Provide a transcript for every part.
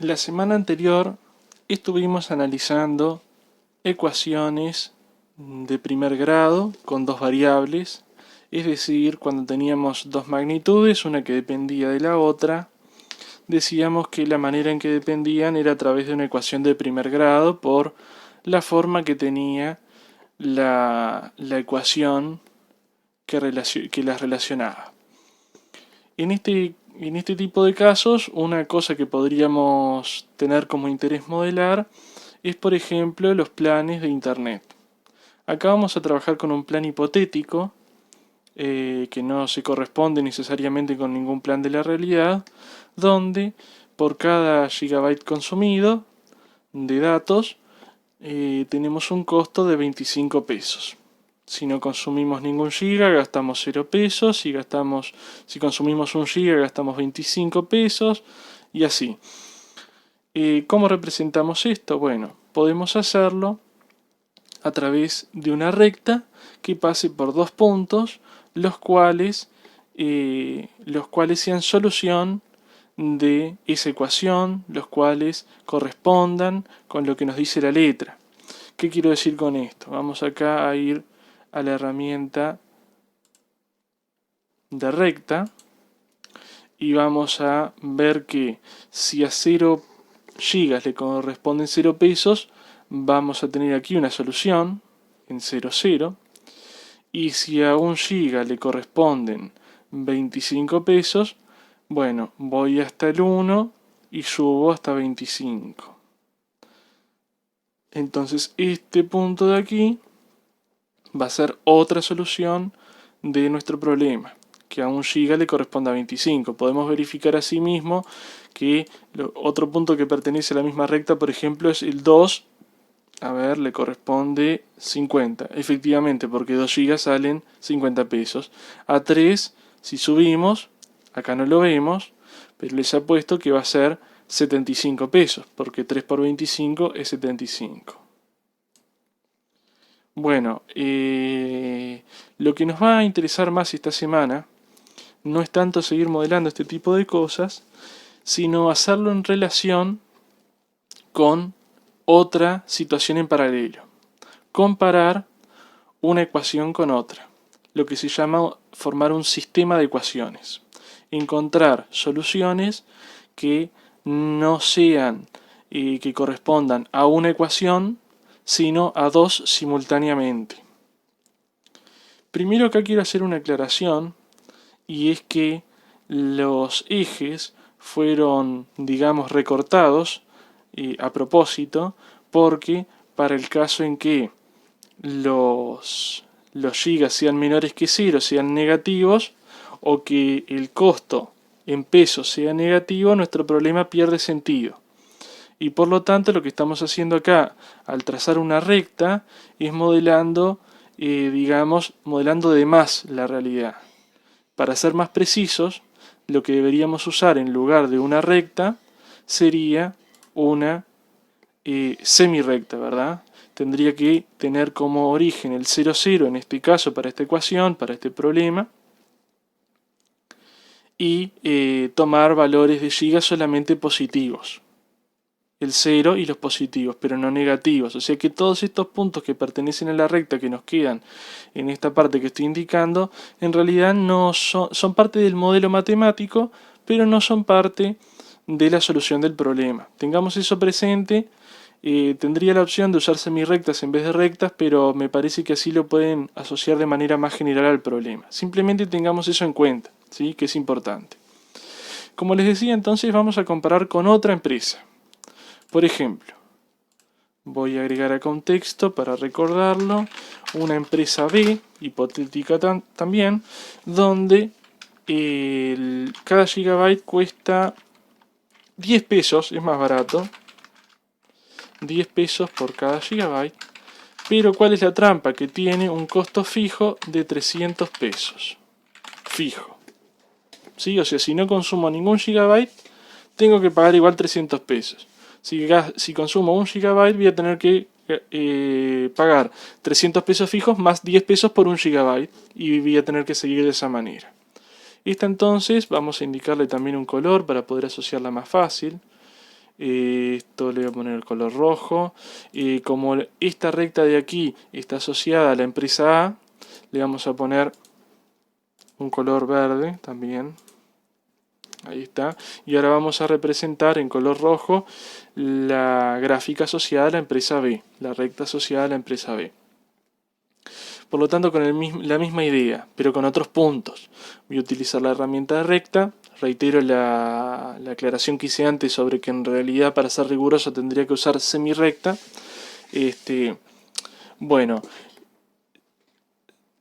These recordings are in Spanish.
La semana anterior estuvimos analizando ecuaciones de primer grado con dos variables, es decir, cuando teníamos dos magnitudes, una que dependía de la otra, decíamos que la manera en que dependían era a través de una ecuación de primer grado por la forma que tenía la ecuación que las relacionaba. En este tipo de casos, una cosa que podríamos tener como interés modelar es, por ejemplo, los planes de Internet. Acá vamos a trabajar con un plan hipotético que no se corresponde necesariamente con ningún plan de la realidad, donde por cada gigabyte consumido de datos tenemos un costo de 25 pesos. Si no consumimos ningún giga, gastamos 0 pesos. Si consumimos un giga, gastamos 25 pesos. Y así. ¿Cómo representamos esto? Bueno, podemos hacerlo a través de una recta que pase por dos puntos, los cuales sean solución de esa ecuación, los cuales correspondan con lo que nos dice la letra. ¿Qué quiero decir con esto? Vamos acá a ir a la herramienta de recta y vamos a ver que si a 0 gigas le corresponden 0 pesos, vamos a tener aquí una solución en 0, 0. Y si a 1 giga le corresponden 25 pesos, bueno, voy hasta el 1 y subo hasta 25. Entonces este punto de aquí va a ser otra solución de nuestro problema, que a 1 giga le corresponde a 25. Podemos verificar asimismo que otro punto que pertenece a la misma recta, por ejemplo, es el 2. A ver, le corresponde 50. Efectivamente, porque 2 gigas salen 50 pesos. A 3, si subimos, acá no lo vemos, pero les apuesto que va a ser 75 pesos, porque 3 por 25 es 75. Bueno, lo que nos va a interesar más esta semana no es tanto seguir modelando este tipo de cosas, sino hacerlo en relación con otra situación en paralelo. Comparar una ecuación con otra, lo que se llama formar un sistema de ecuaciones. Encontrar soluciones que no sean, que correspondan a una ecuación, sino a dos simultáneamente. Primero acá quiero hacer una aclaración, y es que los ejes fueron, digamos, recortados a propósito, porque para el caso en que los gigas sean menores que 0, sean negativos, o que el costo en pesos sea negativo, nuestro problema pierde sentido. Y por lo tanto lo que estamos haciendo acá al trazar una recta es modelando, digamos, modelando de más la realidad. Para ser más precisos, lo que deberíamos usar en lugar de una recta sería una semirrecta, ¿verdad? Tendría que tener como origen el 0, 0 en este caso para esta ecuación, para este problema, y tomar valores de gigas solamente positivos. El 0 y los positivos, pero no negativos. O sea que todos estos puntos que pertenecen a la recta que nos quedan en esta parte que estoy indicando, en realidad no son parte del modelo matemático, pero no son parte de la solución del problema. Tengamos eso presente. Tendría la opción de usar semirrectas en vez de rectas, pero me parece que así lo pueden asociar de manera más general al problema. Simplemente tengamos eso en cuenta, ¿sí? Que es importante. Como les decía, entonces vamos a comparar con otra empresa. Por ejemplo, voy a agregar acá un texto para recordarlo, una empresa B, hipotética también, donde cada gigabyte cuesta 10 pesos, es más barato, 10 pesos por cada gigabyte, pero ¿cuál es la trampa? Que tiene un costo fijo de 300 pesos, fijo, ¿sí? O sea, si no consumo ningún gigabyte, tengo que pagar igual 300 pesos. Si consumo 1 gigabyte voy a tener que pagar 300 pesos fijos más 10 pesos por 1 gigabyte y voy a tener que seguir de esa manera. Esta entonces vamos a indicarle también un color para poder asociarla más fácil. Esto le voy a poner el color rojo. Como esta recta de aquí está asociada a la empresa A, le vamos a poner un color verde también. Ahí está. Y ahora vamos a representar en color rojo la gráfica asociada a la empresa B, la recta asociada a la empresa B. Por lo tanto, con la misma idea, pero con otros puntos. Voy a utilizar la herramienta de recta. Reitero la aclaración que hice antes sobre que en realidad para ser riguroso tendría que usar semirecta. Bueno,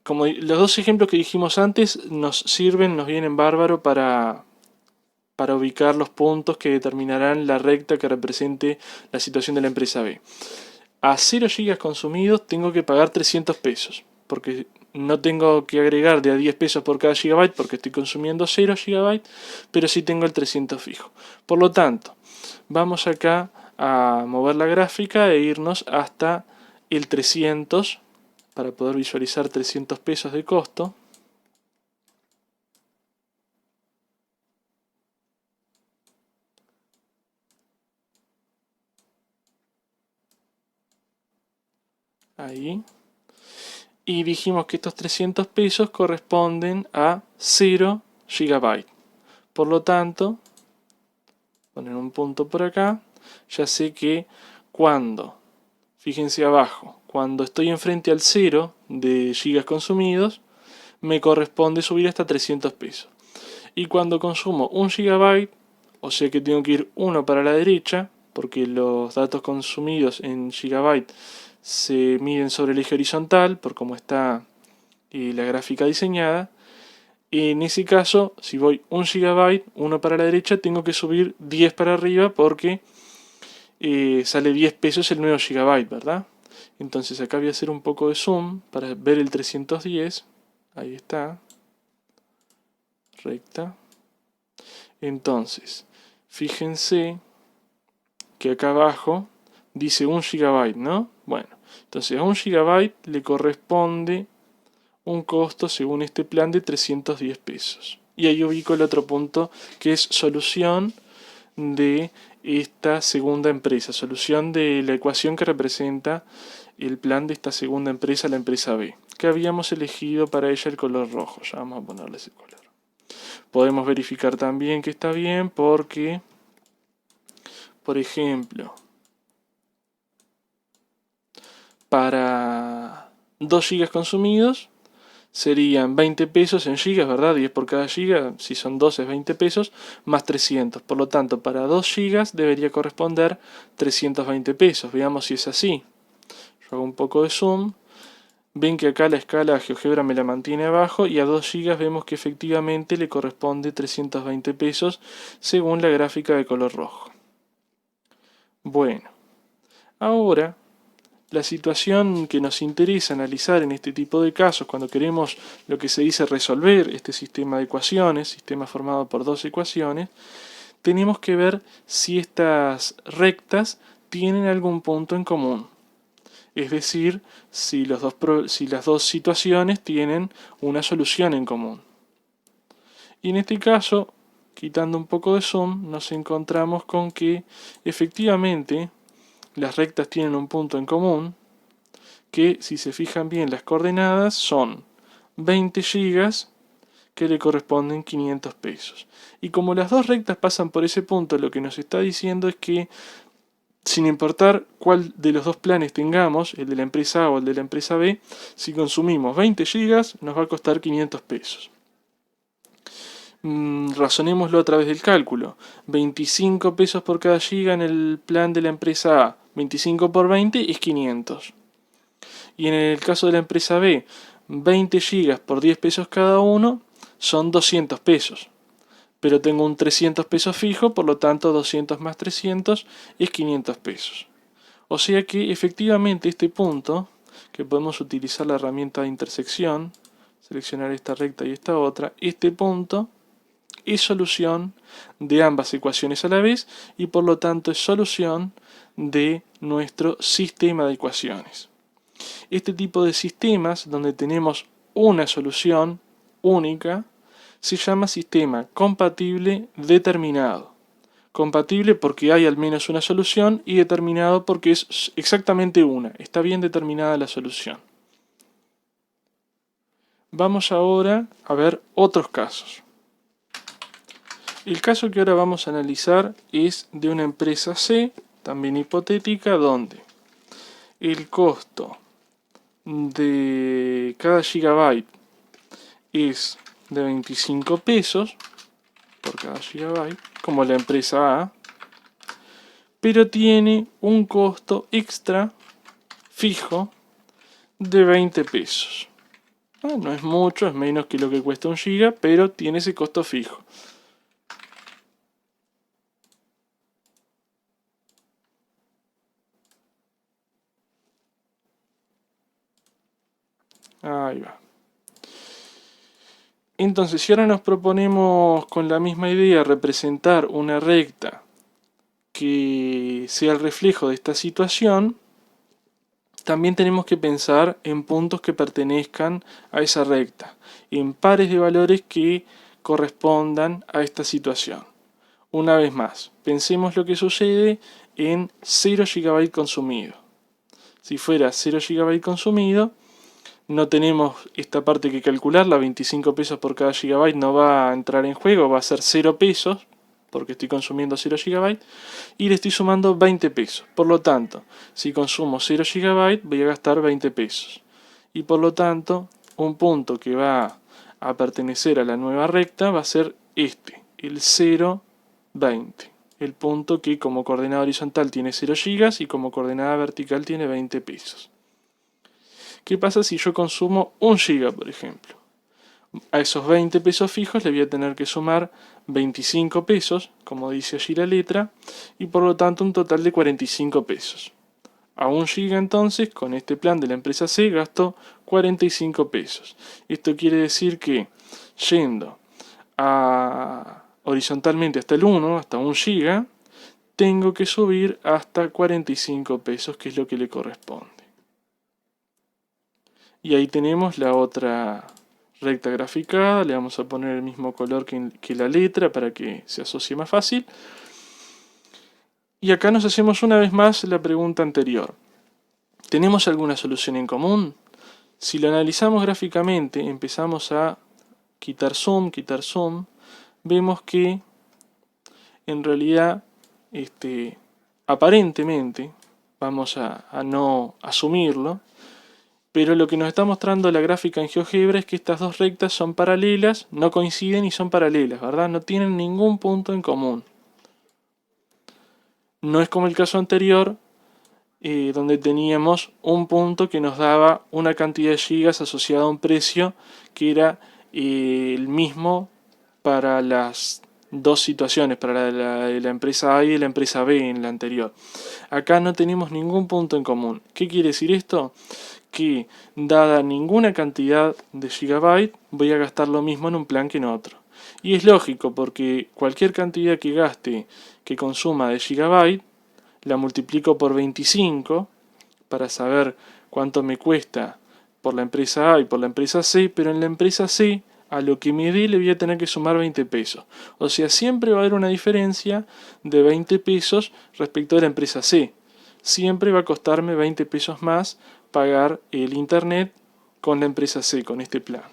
como los dos ejemplos que dijimos antes nos vienen bárbaro para ubicar los puntos que determinarán la recta que represente la situación de la empresa B. A 0 GB consumidos tengo que pagar 300 pesos, porque no tengo que agregar de a 10 pesos por cada gigabyte porque estoy consumiendo 0 GB, pero sí tengo el 300 fijo. Por lo tanto, vamos acá a mover la gráfica e irnos hasta el 300 para poder visualizar 300 pesos de costo. Ahí. Y dijimos que estos 300 pesos corresponden a 0 GB. Por lo tanto, poner un punto por acá, ya sé que cuando, fíjense abajo, cuando estoy enfrente al 0 de gigas consumidos, me corresponde subir hasta 300 pesos. Y cuando consumo 1 GB, o sea que tengo que ir uno para la derecha, porque los datos consumidos en gigabyte se miden sobre el eje horizontal, por cómo está la gráfica diseñada. En ese caso, si voy 1 GB, uno para la derecha, tengo que subir 10 para arriba porque sale 10 pesos el nuevo gigabyte, ¿verdad? Entonces acá voy a hacer un poco de zoom para ver el 310. Ahí está. Recta. Entonces, fíjense que acá abajo dice 1 GB, ¿no? Bueno, entonces a 1 GB le corresponde un costo según este plan de 310 pesos. Y ahí ubico el otro punto que es solución de esta segunda empresa, solución de la ecuación que representa el plan de esta segunda empresa, la empresa B, que habíamos elegido para ella el color rojo. Ya vamos a ponerle ese color. Podemos verificar también que está bien porque, por ejemplo, para 2 GB consumidos serían 20 pesos en gigas, ¿verdad? 10 por cada giga, si son 12 es 20 pesos, más 300. Por lo tanto, para 2 gigas debería corresponder 320 pesos. Veamos si es así. Yo hago un poco de zoom. Ven que acá la escala GeoGebra me la mantiene abajo y a 2 gigas vemos que efectivamente le corresponde 320 pesos según la gráfica de color rojo. Bueno, ahora la situación que nos interesa analizar en este tipo de casos, cuando queremos lo que se dice resolver este sistema de ecuaciones, sistema formado por dos ecuaciones, tenemos que ver si estas rectas tienen algún punto en común. Es decir, si las dos situaciones tienen una solución en común. Y en este caso, quitando un poco de zoom, nos encontramos con que efectivamente las rectas tienen un punto en común, que si se fijan bien las coordenadas son 20 gigas que le corresponden 500 pesos. Y como las dos rectas pasan por ese punto, lo que nos está diciendo es que sin importar cuál de los dos planes tengamos, el de la empresa A o el de la empresa B, si consumimos 20 gigas nos va a costar 500 pesos. Razonémoslo a través del cálculo. 25 pesos por cada giga en el plan de la empresa A. 25 por 20 es 500. Y en el caso de la empresa B, 20 gigas por 10 pesos cada uno son 200 pesos. Pero tengo un 300 pesos fijo, por lo tanto 200 más 300 es 500 pesos. O sea que efectivamente este punto, que podemos utilizar la herramienta de intersección, seleccionar esta recta y esta otra, este punto es solución de ambas ecuaciones a la vez y por lo tanto es solución de nuestro sistema de ecuaciones. Este tipo de sistemas donde tenemos una solución única se llama sistema compatible determinado. compatible porque hay al menos una solución y determinado porque es exactamente una. Está bien determinada la solución. Vamos ahora a ver otros casos. El caso que ahora vamos a analizar es de una empresa C, también hipotética, donde el costo de cada gigabyte es de 25 pesos por cada gigabyte, como la empresa A, pero tiene un costo extra fijo de 20 pesos. No es mucho, es menos que lo que cuesta un giga, pero tiene ese costo fijo. Ahí va. Entonces, si ahora nos proponemos con la misma idea representar una recta que sea el reflejo de esta situación, también tenemos que pensar en puntos que pertenezcan a esa recta, en pares de valores que correspondan a esta situación. Una vez más, pensemos lo que sucede en 0 GB consumido. Si fuera 0 GB consumido, no tenemos esta parte que calcular, la 25 pesos por cada gigabyte no va a entrar en juego, va a ser 0 pesos, porque estoy consumiendo 0 GB, y le estoy sumando 20 pesos. Por lo tanto, si consumo 0 GB, voy a gastar 20 pesos. Y por lo tanto, un punto que va a pertenecer a la nueva recta va a ser este, el 0,20. El punto que como coordenada horizontal tiene 0 GB y como coordenada vertical tiene 20 pesos. ¿Qué pasa si yo consumo 1 GB, por ejemplo? A esos 20 pesos fijos le voy a tener que sumar 25 pesos, como dice allí la letra, y por lo tanto un total de 45 pesos. A 1 GB entonces, con este plan de la empresa C, gasto 45 pesos. Esto quiere decir que yendo horizontalmente hasta el 1, hasta 1 GB, tengo que subir hasta 45 pesos, que es lo que le corresponde. Y ahí tenemos la otra recta graficada, le vamos a poner el mismo color que la letra para que se asocie más fácil. Y acá nos hacemos una vez más la pregunta anterior. ¿Tenemos alguna solución en común? Si lo analizamos gráficamente, empezamos a quitar zoom, vemos que en realidad, aparentemente, vamos a no asumirlo, pero lo que nos está mostrando la gráfica en GeoGebra es que estas dos rectas son paralelas, no coinciden y son paralelas, ¿verdad? No tienen ningún punto en común. No es como el caso anterior, donde teníamos un punto que nos daba una cantidad de gigas asociada a un precio que era el mismo para las dos situaciones, para la empresa A y la empresa B en la anterior. Acá no tenemos ningún punto en común. ¿Qué quiere decir esto? Que dada ninguna cantidad de gigabyte voy a gastar lo mismo en un plan que en otro. Y es lógico porque cualquier cantidad que gaste, que consuma de gigabyte, la multiplico por 25 para saber cuánto me cuesta por la empresa A y por la empresa C, pero en la empresa C a lo que me dé le voy a tener que sumar 20 pesos. O sea, siempre va a haber una diferencia de 20 pesos respecto a la empresa C. Siempre va a costarme 20 pesos más pagar el internet con la empresa C, con este plan.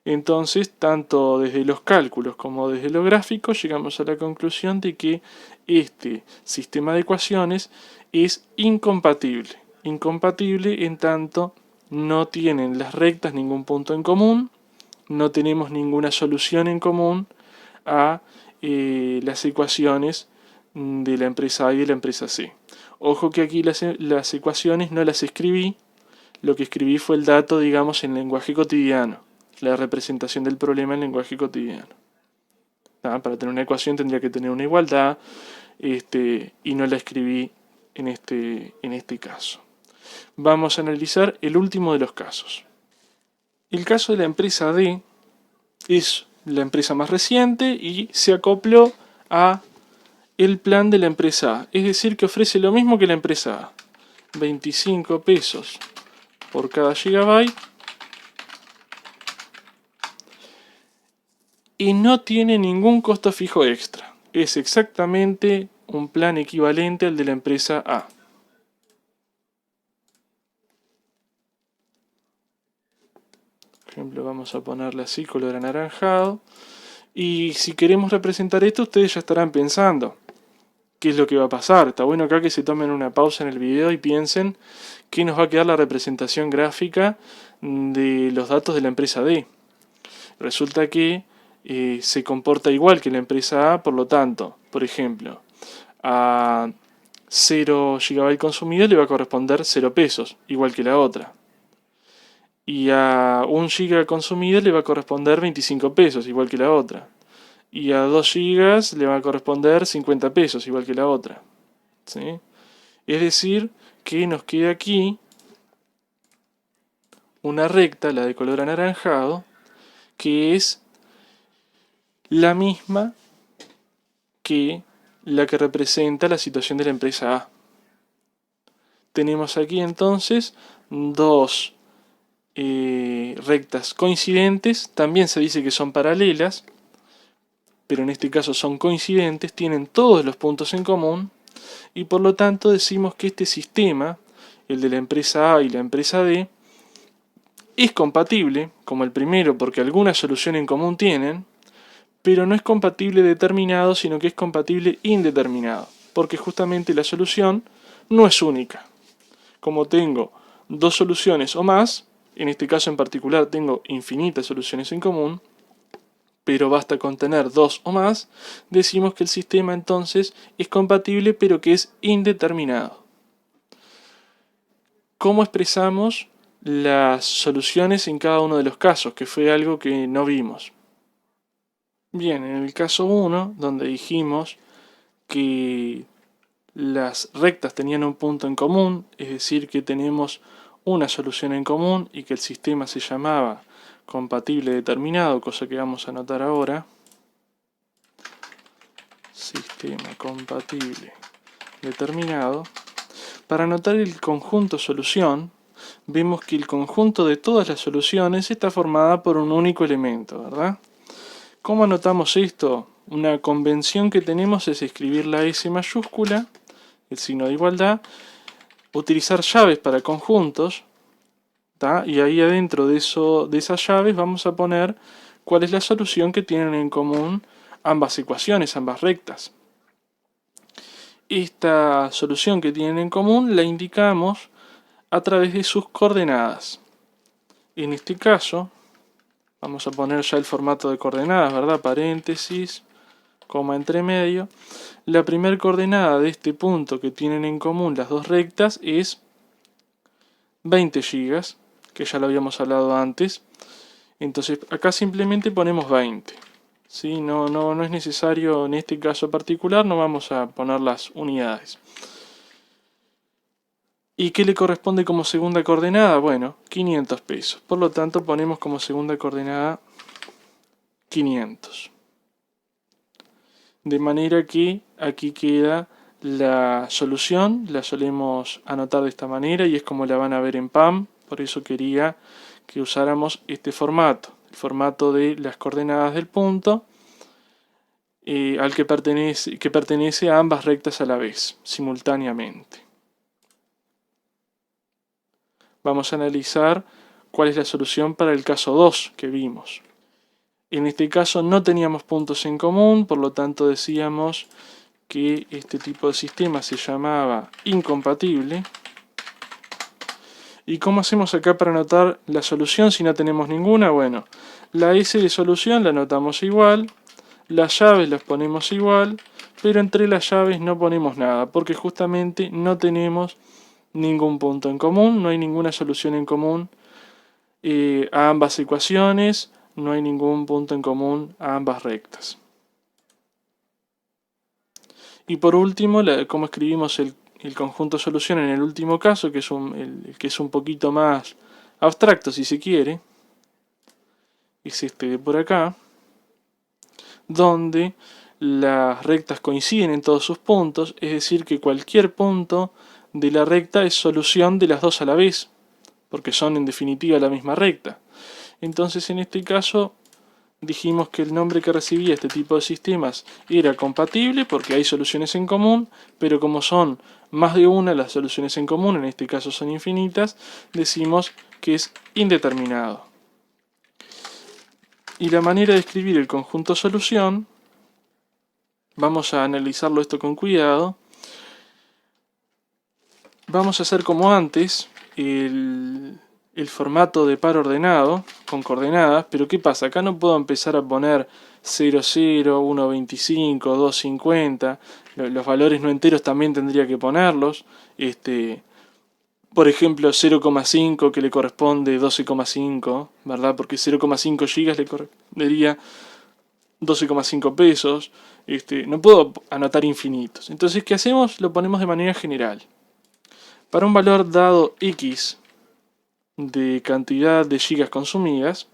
Entonces, tanto desde los cálculos como desde los gráficos, llegamos a la conclusión de que este sistema de ecuaciones es incompatible. Incompatible en tanto no tienen las rectas ningún punto en común, no tenemos ninguna solución en común a las ecuaciones de la empresa A y de la empresa C. Ojo que aquí las ecuaciones no las escribí, lo que escribí fue el dato, digamos, en lenguaje cotidiano, la representación del problema en lenguaje cotidiano. Para tener una ecuación tendría que tener una igualdad, y no la escribí en este caso. Vamos a analizar el último de los casos. El caso de la empresa D es la empresa más reciente y se acopló a el plan de la empresa A, es decir, que ofrece lo mismo que la empresa A, 25 pesos por cada gigabyte, y no tiene ningún costo fijo extra. es exactamente un plan equivalente al de la empresa A. Por ejemplo, vamos a ponerle así, color anaranjado. Y si queremos representar esto, ustedes ya estarán pensando qué es lo que va a pasar. Está bueno acá que se tomen una pausa en el video y piensen qué nos va a quedar la representación gráfica de los datos de la empresa D. Resulta que se comporta igual que la empresa A, por lo tanto, por ejemplo, a 0 GB consumido le va a corresponder 0 pesos, igual que la otra. Y a 1 GB consumido le va a corresponder 25 pesos, igual que la otra. Y a 2 GB le va a corresponder 50 pesos, igual que la otra. ¿Sí? Es decir, que nos queda aquí una recta, la de color anaranjado, que es la misma que la que representa la situación de la empresa A. Tenemos aquí entonces dos rectas coincidentes, también se dice que son paralelas, pero en este caso son coincidentes, tienen todos los puntos en común y por lo tanto decimos que este sistema, el de la empresa A y la empresa D, es compatible, como el primero porque alguna solución en común tienen, pero no es compatible determinado, sino que es compatible indeterminado, porque justamente la solución no es única. Como tengo dos soluciones o más, en este caso en particular tengo infinitas soluciones en común, pero basta con tener dos o más, decimos que el sistema entonces es compatible pero que es indeterminado. ¿Cómo expresamos las soluciones en cada uno de los casos? Que fue algo que no vimos. Bien, en el caso 1, donde dijimos que las rectas tenían un punto en común, es decir, que tenemos una solución en común y que el sistema se llamaba compatible determinado, cosa que vamos a anotar ahora. Sistema compatible determinado. Para anotar el conjunto solución, vemos que el conjunto de todas las soluciones está formada por un único elemento, ¿verdad? ¿Cómo anotamos esto? Una convención que tenemos es escribir la S mayúscula, el signo de igualdad, utilizar llaves para conjuntos, ¿tá? Y ahí adentro de esas llaves vamos a poner cuál es la solución que tienen en común ambas ecuaciones, ambas rectas. Esta solución que tienen en común la indicamos a través de sus coordenadas. En este caso, vamos a poner ya el formato de coordenadas, ¿verdad? Paréntesis, coma entre medio. La primera coordenada de este punto que tienen en común las dos rectas es 20 GB, que ya lo habíamos hablado antes. Entonces acá simplemente ponemos 20. ¿Sí? No es necesario en este caso particular, no vamos a poner las unidades. ¿Y qué le corresponde como segunda coordenada? Bueno, 500 pesos. Por lo tanto ponemos como segunda coordenada 500. De manera que aquí queda la solución, la solemos anotar de esta manera y es como la van a ver en PAM, por eso quería que usáramos este formato, el formato de las coordenadas del punto, al que pertenece a ambas rectas a la vez, simultáneamente. Vamos a analizar cuál es la solución para el caso 2 que vimos. En este caso no teníamos puntos en común, por lo tanto decíamos que este tipo de sistema se llamaba incompatible. ¿Y cómo hacemos acá para anotar la solución si no tenemos ninguna? Bueno, la S de solución la anotamos igual, las llaves las ponemos igual, pero entre las llaves no ponemos nada, porque justamente no tenemos ningún punto en común, no hay ninguna solución en común a ambas ecuaciones, no hay ningún punto en común a ambas rectas. Y por último, cómo escribimos el conjunto solución en el último caso, que es el que es un poquito más abstracto si se quiere, es este de por acá, donde las rectas coinciden en todos sus puntos, es decir que cualquier punto de la recta es solución de las dos a la vez, porque son en definitiva la misma recta. Entonces en este caso dijimos que el nombre que recibía este tipo de sistemas era compatible porque hay soluciones en común, pero como son más de una las soluciones en común, en este caso son infinitas, decimos que es indeterminado. Y la manera de escribir el conjunto solución, vamos a analizarlo esto con cuidado. Vamos a hacer como antes el formato de par ordenado con coordenadas, pero ¿qué pasa? Acá no puedo empezar a poner 0, 0, 1, 25, 2, 50. Los valores no enteros también tendría que ponerlos. Por ejemplo, 0,5 que le corresponde 12,5, ¿verdad? Porque 0,5 gigas le correspondería 12,5 pesos. No puedo anotar infinitos. Entonces, ¿qué hacemos? Lo ponemos de manera general. Para un valor dado X de cantidad de gigas consumidas,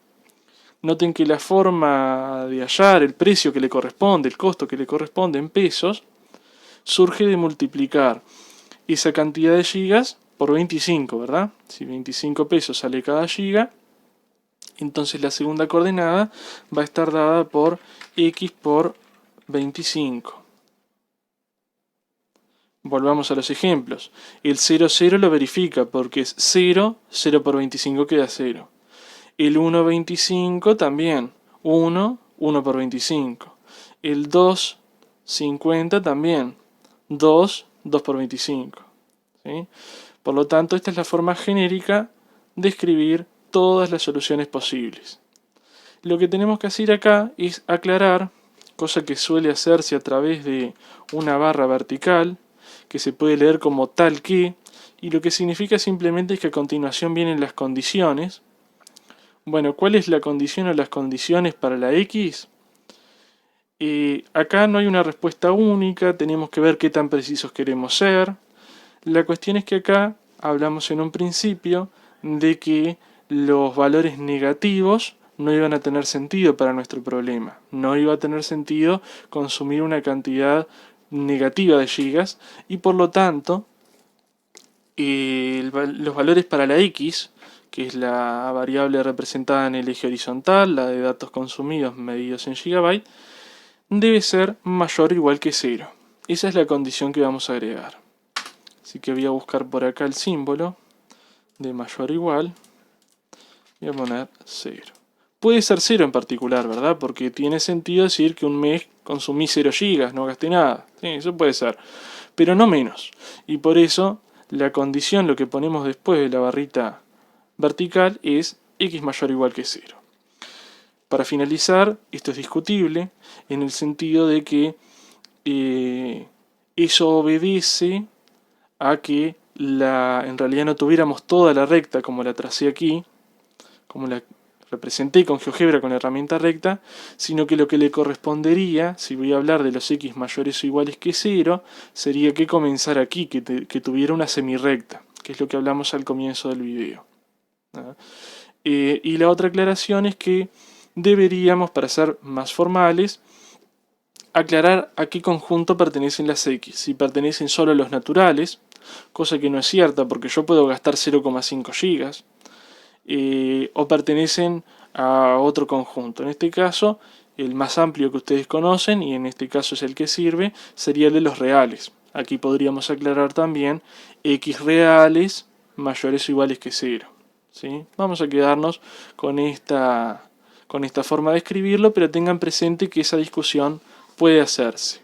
noten que la forma de hallar el precio que le corresponde, el costo que le corresponde en pesos, surge de multiplicar esa cantidad de gigas por 25, ¿verdad? Si 25 pesos sale cada giga, entonces la segunda coordenada va a estar dada por X por 25. Volvamos a los ejemplos. El 0, 0 lo verifica porque es 0, 0 por 25 queda 0. El 1, 25 también. 1, 1 por 25. El 2, 50 también. 2, 2 por 25. ¿Sí? Por lo tanto, esta es la forma genérica de escribir todas las soluciones posibles. Lo que tenemos que hacer acá es aclarar, cosa que suele hacerse a través de una barra vertical, que se puede leer como tal que, y lo que significa simplemente es que a continuación vienen las condiciones. Bueno, ¿cuál es la condición o las condiciones para la X? Acá no hay una respuesta única, tenemos que ver qué tan precisos queremos ser. La cuestión es que acá hablamos en un principio de que los valores negativos no iban a tener sentido para nuestro problema. No iba a tener sentido consumir una cantidad negativa de gigas y por lo tanto los valores para la X, que es la variable representada en el eje horizontal, la de datos consumidos medidos en gigabyte, debe ser mayor o igual que 0. Esa es la condición que vamos a agregar. Así que voy a buscar por acá el símbolo de mayor o igual. Voy a poner 0. Puede ser 0 en particular, ¿verdad? Porque tiene sentido decir que un mes consumí 0 gigas, no gasté nada. Sí, eso puede ser. Pero no menos. Y por eso la condición, lo que ponemos después de la barrita vertical, es x mayor o igual que 0. Para finalizar, esto es discutible en el sentido de que eso obedece a que en realidad no tuviéramos toda la recta como la tracé aquí, como la representé con GeoGebra con la herramienta recta, sino que lo que le correspondería, si voy a hablar de los x mayores o iguales que 0, sería que comenzara aquí, que tuviera una semirrecta, que es lo que hablamos al comienzo del video. Y la otra aclaración es que deberíamos, para ser más formales, aclarar a qué conjunto pertenecen las x. Si pertenecen solo a los naturales, cosa que no es cierta porque yo puedo gastar 0,5 gigas, o pertenecen a otro conjunto. En este caso, el más amplio que ustedes conocen, y en este caso es el que sirve, sería el de los reales. Aquí podríamos aclarar también x reales mayores o iguales que 0. ¿Sí? Vamos a quedarnos con esta forma de escribirlo, pero tengan presente que esa discusión puede hacerse.